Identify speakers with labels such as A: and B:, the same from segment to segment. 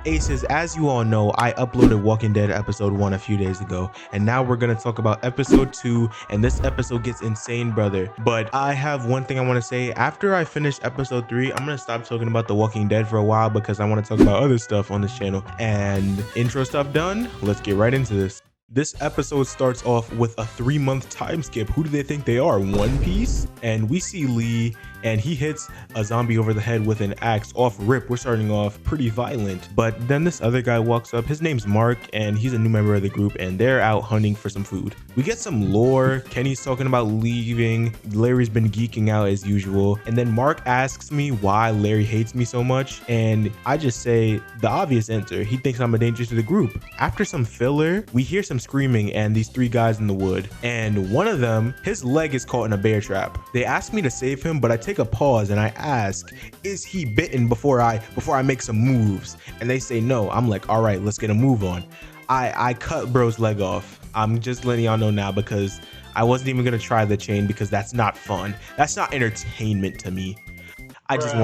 A: Aces, as you all know, I uploaded Walking Dead episode 1 a few days ago, and now we're gonna talk about episode 2, and this episode gets insane, brother. But I have one thing I want to say. After I finish episode 3, I'm gonna stop talking about The Walking Dead for a while because I want to talk about other stuff on this channel. And intro stuff done, let's get right into this. This episode starts off with a 3-month time skip. Who do they think they are? One Piece? And we see Lee, and he hits a zombie over the head with an axe off rip. We're starting off pretty violent. But then this other guy walks up. His name's Mark, and he's a new member of the group, and they're out hunting for some food. We get some lore. Kenny's talking about leaving. Larry's been geeking out as usual. And then Mark asks me why Larry hates me so much. And I just say the obvious answer. He thinks I'm a danger to the group. After some filler, we hear some screaming and these 3 guys in the wood, and one of them, his leg is caught in a bear trap. They ask me to save him, but I take a pause and I ask, is he bitten before I make some moves? And they say no. I'm like, all right, let's get a move on. I cut bro's leg off. I'm just letting y'all know now because I wasn't even gonna try the chain because that's not fun. That's not entertainment to me. I just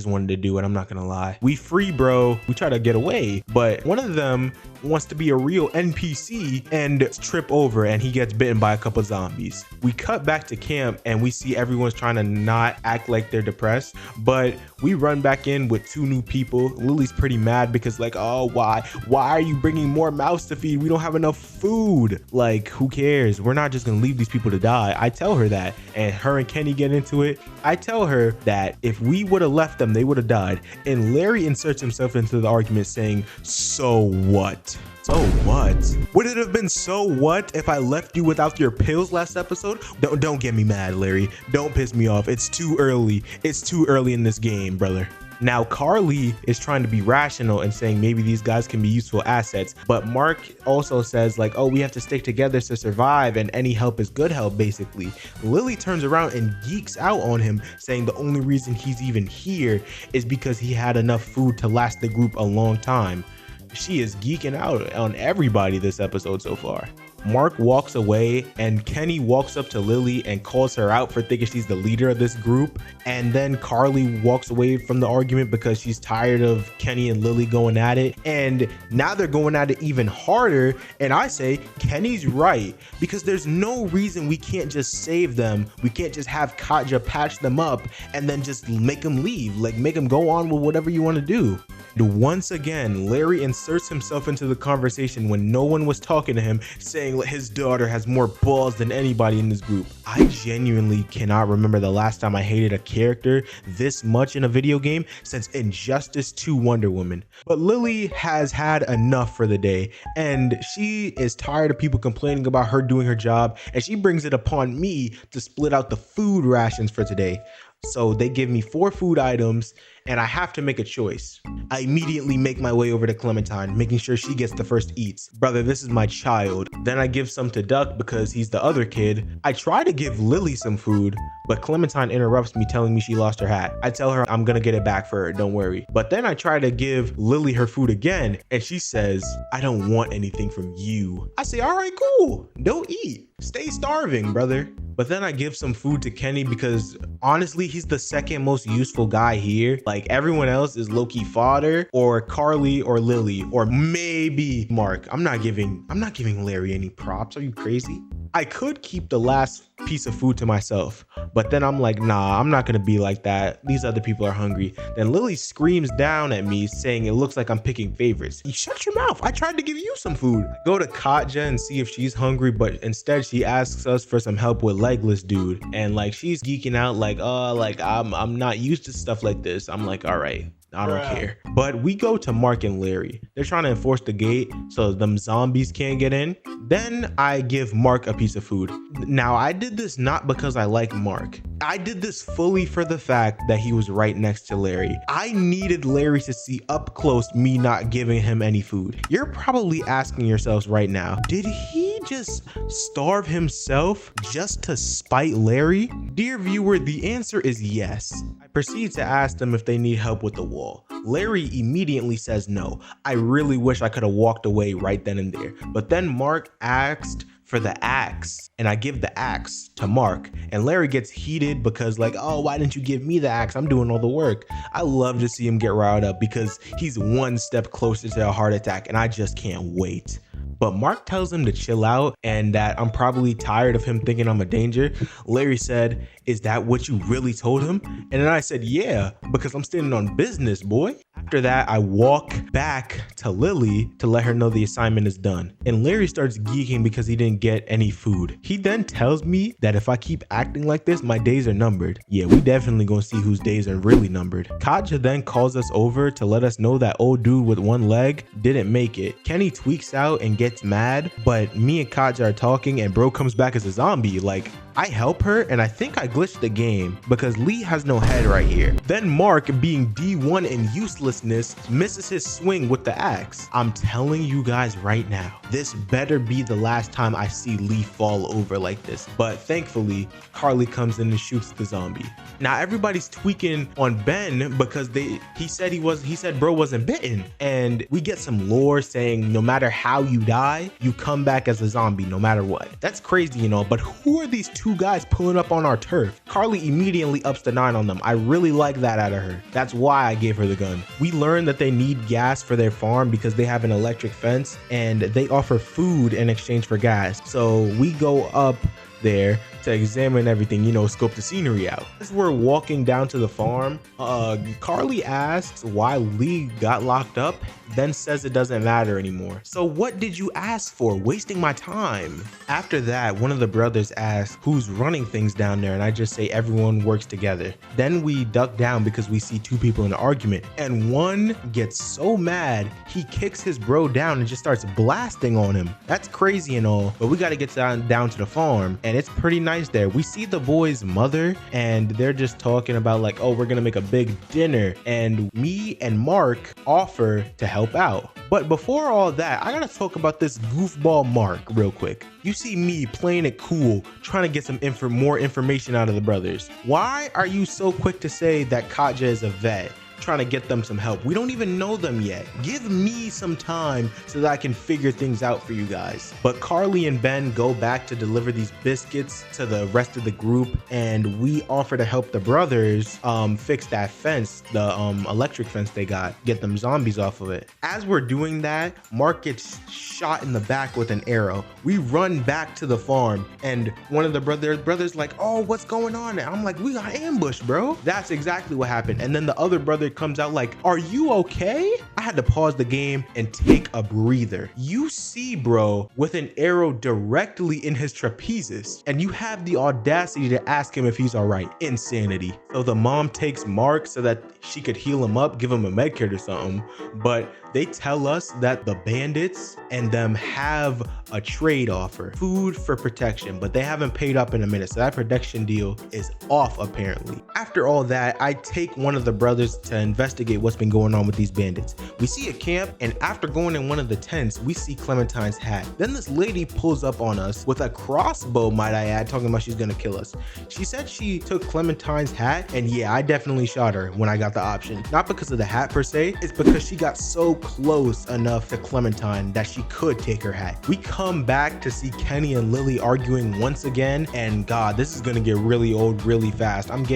A: wanted to do it. I'm not gonna lie. We free bro. We try to get away, but one of them wants to be a real NPC and trip over, and he gets bitten by a couple zombies. We cut back to camp and we see everyone's trying to not act like they're depressed, but we run back in with 2 new people. Lily's pretty mad because like, oh, why are you bringing more mouths to feed? We don't have enough food. Like, who cares? We're not just gonna leave these people to die. I tell her that, and her and Kenny get into it. I tell her that if we would have left them, they would have died. And Larry inserts himself into the argument saying, so what? So what? Would it have been so what if I left you without your pills last episode? Don't get me mad, Larry. Don't piss me off. It's too early. It's too early in this game, brother. Now, Carly is trying to be rational and saying maybe these guys can be useful assets. But Mark also says like, oh, we have to stick together to survive and any help is good help, basically. Lily turns around and geeks out on him, saying the only reason he's even here is because he had enough food to last the group a long time. She is geeking out on everybody this episode so far. Mark walks away and Kenny walks up to Lily and calls her out for thinking she's the leader of this group. And then Carly walks away from the argument because she's tired of Kenny and Lily going at it. And now they're going at it even harder. And I say Kenny's right, because there's no reason we can't just save them. We can't just have Katja patch them up and then just make them leave, like make them go on with whatever you want to do. Once again, Larry inserts himself into the conversation when no one was talking to him, saying his daughter has more balls than anybody in this group. I genuinely cannot remember the last time I hated a character this much in a video game since Injustice 2 Wonder Woman. But Lily has had enough for the day, and she is tired of people complaining about her doing her job, and she brings it upon me to split out the food rations for today. So they give me 4 food items and I have to make a choice. I immediately make my way over to Clementine, making sure she gets the first eats. Brother, this is my child. Then I give some to Duck because he's the other kid. I try to give Lily some food, but Clementine interrupts me, telling me she lost her hat. I tell her I'm gonna get it back for her, don't worry. But then I try to give Lily her food again, and she says, I don't want anything from you. I say, all right, cool. Don't eat. Stay starving, brother. But then I give some food to Kenny because honestly, he's the second most useful guy here. Like everyone else is low-key fodder, or Carly or Lily, or maybe Mark. I'm not giving Larry any props. Are you crazy? I could keep the last piece of food to myself, but then I'm like, nah, I'm not gonna be like that. These other people are hungry. Then Lily screams down at me saying it looks like I'm picking favorites. You shut your mouth. I tried to give you some food. Go to Katja and see if she's hungry, but instead she asks us for some help with Legless Dude. And like she's geeking out like, I'm not used to stuff like this. I'm like, all right. I don't care. But we go to Mark and Larry. They're trying to enforce the gate so them zombies can't get in. Then I give Mark a piece of food. Now, I did this not because I like Mark. I did this fully for the fact that he was right next to Larry. I needed Larry to see up close me not giving him any food. You're probably asking yourselves right now, did he just starve himself just to spite Larry? Dear viewer, the answer is yes. I proceed to ask them if they need help with the wall. Larry immediately says no. I really wish I could have walked away right then and there. But then Mark asked for the axe, and I give the axe to Mark, and Larry gets heated because like, oh, why didn't you give me the axe? I'm doing all the work. I love to see him get riled up because he's one step closer to a heart attack, and I just can't wait. But Mark tells him to chill out and that I'm probably tired of him thinking I'm a danger. Larry said, "Is that what you really told him?" And then I said, "Yeah, because I'm standing on business, boy." After that, I walk back to Lily to let her know the assignment is done. And Larry starts geeking because he didn't get any food. He then tells me that if I keep acting like this, my days are numbered. Yeah, we definitely gonna see whose days are really numbered. Katja then calls us over to let us know that old dude with one leg didn't make it. Kenny tweaks out and gets mad, but me and Katja are talking and bro comes back as a zombie. Like, I help her and I think I glitched the game because Lee has no head right here. Then Mark, being D1 in uselessness, misses his swing with the axe. I'm telling you guys right now, this better be the last time I see Lee fall over like this. But thankfully, Carly comes in and shoots the zombie. Now everybody's tweaking on Ben because he said bro wasn't bitten. And we get some lore saying no matter how you die, you come back as a zombie no matter what. That's crazy, you know, but who are these two guys pulling up on our turf? Carly immediately ups the 9 on them. I really like that out of her. That's why I gave her the gun. We learned that they need gas for their farm because they have an electric fence and they offer food in exchange for gas. So we go up there to examine everything, you know, scope the scenery out. As we're walking down to the farm, Carly asks why Lee got locked up, then says it doesn't matter anymore. So what did you ask for? Wasting my time. After that, one of the brothers asks who's running things down there, and I just say everyone works together. Then we duck down because we see two people in an argument, and one gets so mad he kicks his bro down and just starts blasting on him. That's crazy and all, but we got to get down to the farm, and it's pretty nice there. We see the boy's mother and they're just talking about like, oh, we're gonna make a big dinner, and me and Mark offer to help out. But before all that, I gotta talk about this goofball Mark real quick. You see me playing it cool, trying to get some more information out of the brothers. Why are you so quick to say that Katja is a vet? Trying to get them some help. We don't even know them yet. Give me some time so that I can figure things out for you guys. But Carly and Ben go back to deliver these biscuits to the rest of the group, and we offer to help the brothers fix that fence, the electric fence they got, get them zombies off of it. As we're doing that, Mark gets shot in the back with an arrow. We run back to the farm, and one of the brothers like, oh, what's going on? And I'm like, we got ambushed, bro. That's exactly what happened. And then the other brother comes out like, are you okay? I had to pause the game and take a breather. You see bro with an arrow directly in his trapezius, and you have the audacity to ask him if he's all right. Insanity. So the mom takes Mark so that she could heal him up, give him a med kit or something, but they tell us that the bandits and them have a trade offer, food for protection, but they haven't paid up in a minute, so that protection deal is off apparently. After all that, I take one of the brothers to investigate what's been going on with these bandits. We see a camp, and after going in one of the tents, we see Clementine's hat. Then this lady pulls up on us with a crossbow, might I add, talking about she's gonna kill us. She said she took Clementine's hat, and yeah, I definitely shot her when I got the option. Not because of the hat per se, it's because she got so close enough to Clementine that she could take her hat. We come back to see Kenny and Lily arguing once again, and God, this is gonna get really old really fast. I'm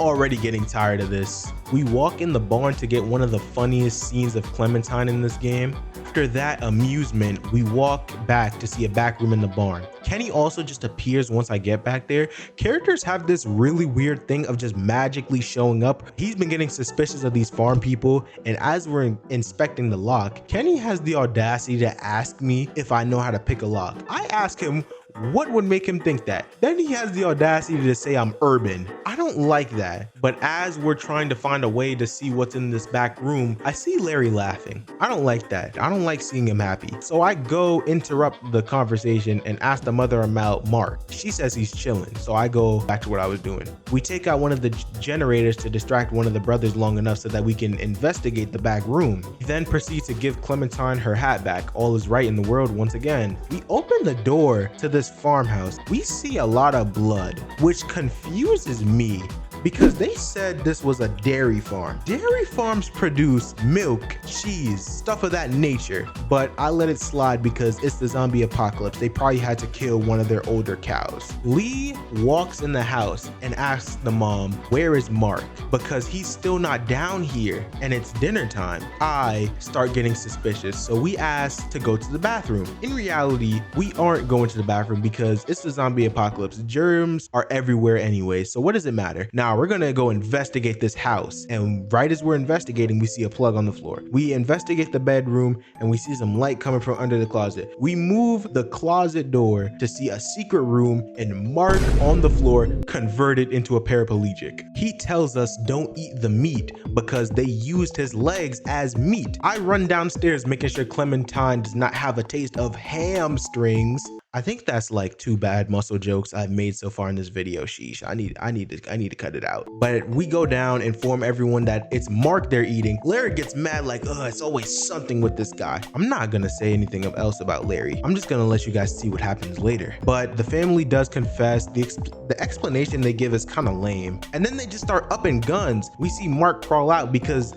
A: already getting tired of this. We walk in the barn to get one of the funniest scenes of Clementine in this game. After that amusement, we walk back to see a back room in the barn. Kenny also just appears once I get back there. Characters have this really weird thing of just magically showing up. He's been getting suspicious of these farm people, and as we're inspecting the lock, Kenny has the audacity to ask me if I know how to pick a lock. I ask him what would make him think that. Then he has the audacity to say I'm urban. I don't like that. But as we're trying to find a way to see what's in this back room, I see Larry laughing. I don't like that. I don't like seeing him happy. So I go interrupt the conversation and ask the mother about Mark. She says he's chilling. So I go back to what I was doing. We take out one of the generators to distract one of the brothers long enough so that we can investigate the back room. We then proceed to give Clementine her hat back. All is right in the world once again. We open the door to this farmhouse. We see a lot of blood, which confuses me because they said this was a dairy farm. Dairy farms produce milk, cheese, stuff of that nature, but I let it slide because it's the zombie apocalypse. They probably had to kill one of their older cows. Lee walks in the house and asks the mom, where is Mark? Because he's still not down here and it's dinner time. I start getting suspicious, so we ask to go to the bathroom. In reality, we aren't going to the bathroom because it's the zombie apocalypse. Germs are everywhere anyway, so what does it matter? Now we're gonna go investigate this house, and right as we're investigating, we see a plug on the floor. We investigate the bedroom and we see some light coming from under the closet. We move the closet door to see a secret room and Mark on the floor converted into a paraplegic. He tells us don't eat the meat because they used his legs as meat. I run downstairs making sure Clementine does not have a taste of hamstrings. I think that's like 2 bad muscle jokes I've made so far in this video. Sheesh, I need to cut it out. But we go down, inform everyone that it's Mark they're eating. Larry gets mad like, it's always something with this guy. I'm not gonna say anything else about Larry. I'm just gonna let you guys see what happens later. But the family does confess. The explanation they give is kind of lame. And then they just start upping guns. We see Mark crawl out because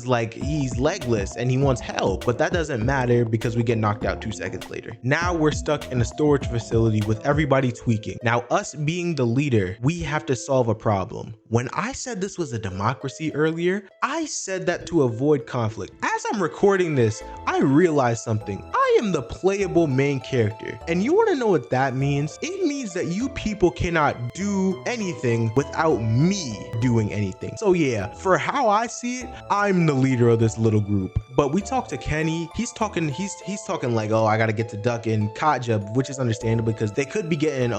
A: like he's legless and he wants help. But that doesn't matter because we get knocked out 2 seconds later. Now we're stuck in a storage facility with everybody tweaking. Now, us being the leader, we have to solve a problem. When I said this was a democracy earlier, I said that to avoid conflict. As I'm recording this, I realized something. I am the playable main character. And you want to know what that means? It means that you people cannot do anything without me doing anything. So yeah, for how I see it, I'm the leader of this little group. But we talk to Kenny. He's talking like, oh, I gotta get to Duck and Katja, which is understandable because they could be getting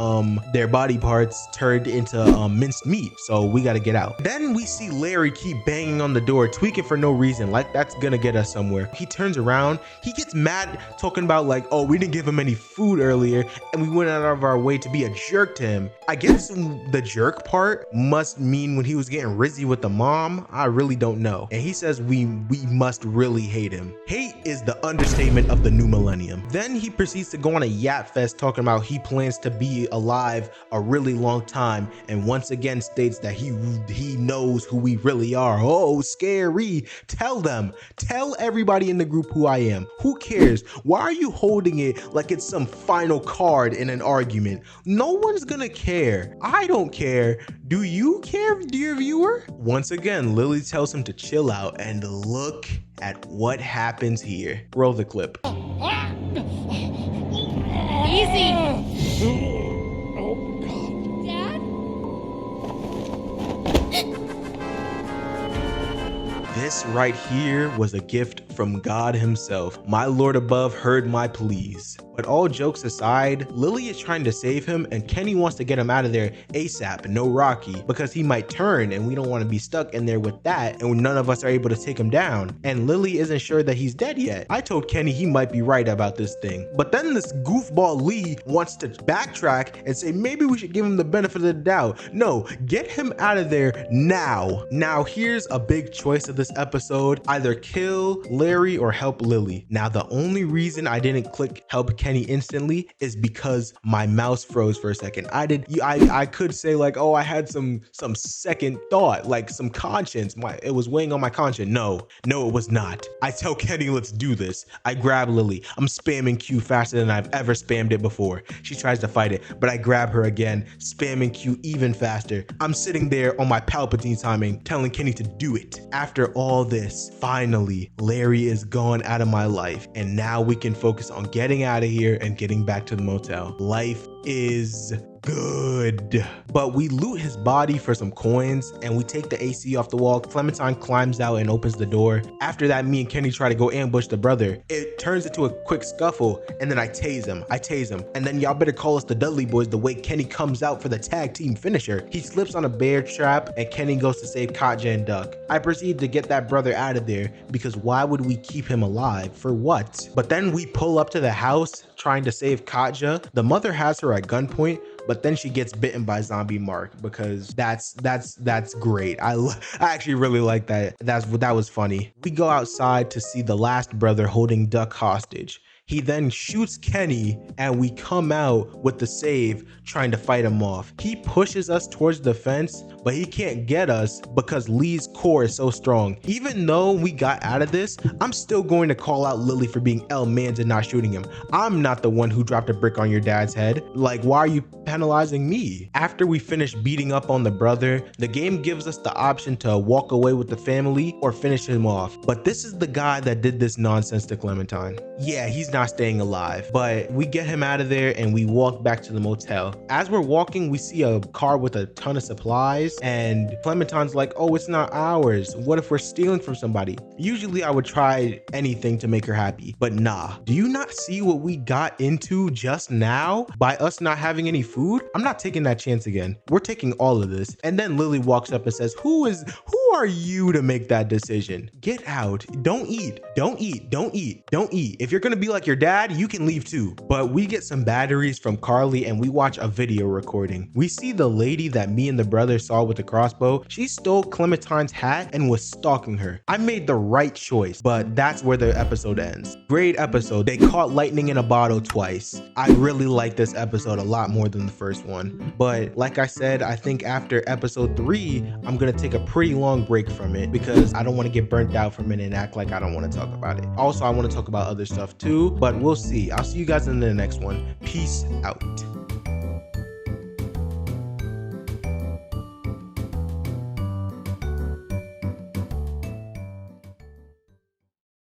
A: their body parts turned into minced meat. So we gotta get out. Then we see Larry keep banging on the door, tweaking for no reason, like that's gonna get us somewhere. He turns around, he gets mad, talking about like, oh, we didn't give him any food earlier and we went out of our way to be a jerk to him. I guess the jerk part must mean when he was getting rizzy with the mom. I really don't know. And he says we must really hate him. Hate is the understatement of the new millennium. Then he proceeds to go on a yap fest talking about he plans to be alive a really long time, and once again states that he knows who we really are. Oh, scary. Tell everybody in the group who I am. Who cares? Why are you holding it like it's some final card in an argument? No one's gonna care. I don't care. Do you care, dear viewer? Once again, Lily tells him to chill out, and look at what happens here. Roll the clip.
B: Easy.
A: This right here was a gift from God himself. My Lord above heard my pleas. But all jokes aside, Lily is trying to save him and Kenny wants to get him out of there ASAP, no Rocky, because he might turn and we don't want to be stuck in there with that and none of us are able to take him down. And Lily isn't sure that he's dead yet. I told Kenny he might be right about this thing. But then this goofball Lee wants to backtrack and say maybe we should give him the benefit of the doubt. No, get him out of there now. Now here's a big choice of this episode. Either kill Larry or help Lily. Now the only reason I didn't click help Kenny instantly is because my mouse froze for a second. I could say like, oh, I had some second thought, like some conscience. It was weighing on my conscience. No, it was not. I tell Kenny, let's do this. I grab Lily. I'm spamming Q faster than I've ever spammed it before. She tries to fight it, but I grab her again, spamming Q even faster. I'm sitting there on my Palpatine timing, telling Kenny to do it. After all this, finally, Larry is gone out of my life, and now we can focus on getting out of here and getting back to the motel. Life is good. But we loot his body for some coins and we take the AC off the wall. Clementine climbs out and opens the door. After that, me and Kenny try to go ambush the brother. It turns into a quick scuffle and then I tase him. And then y'all better call us the Dudley Boys the way Kenny comes out for the tag team finisher. He slips on a bear trap and Kenny goes to save Katja and Duck. I proceed to get that brother out of there because why would we keep him alive? For what? But then we pull up to the house trying to save Katja. The mother has her at gunpoint, but then she gets bitten by zombie Mark because that's great. I actually really like that. That was funny. We go outside to see the last brother holding Duck hostage. He then shoots Kenny and we come out with the save trying to fight him off. He pushes us towards the fence, but he can't get us because Lee's core is so strong. Even though we got out of this, I'm still going to call out Lily for being L-Mans and not shooting him. I'm not the one who dropped a brick on your dad's head. Like, why are you penalizing me? After we finish beating up on the brother, the game gives us the option to walk away with the family or finish him off. But this is the guy that did this nonsense to Clementine. Yeah, he's not staying alive, but we get him out of there and we walk back to the motel. As we're walking, we see a car with a ton of supplies and Clementine's like, oh, it's not ours. What if we're stealing from somebody? Usually I would try anything to make her happy, but nah. Do you not see what we got into just now by us not having any food? I'm not taking that chance again. We're taking all of this. And then Lily walks up and says, who are you to make that decision? Get out. Don't eat. Don't eat. Don't eat. Don't eat. If you're gonna be like your dad, you can leave too. But we get some batteries from Carly and we watch a video recording. We see the lady that me and the brother saw with the crossbow. She stole Clementine's hat and was stalking her. I made the right choice, but that's where the episode ends. Great episode. They caught lightning in a bottle twice. I really like this episode a lot more than the first one. But like I said, I think after episode 3, I'm gonna take a pretty long break from it because I don't want to get burnt out from it and act like I don't want to talk about it. Also, I want to talk about other stuff too, but we'll see. I'll see you guys in the next one. Peace out.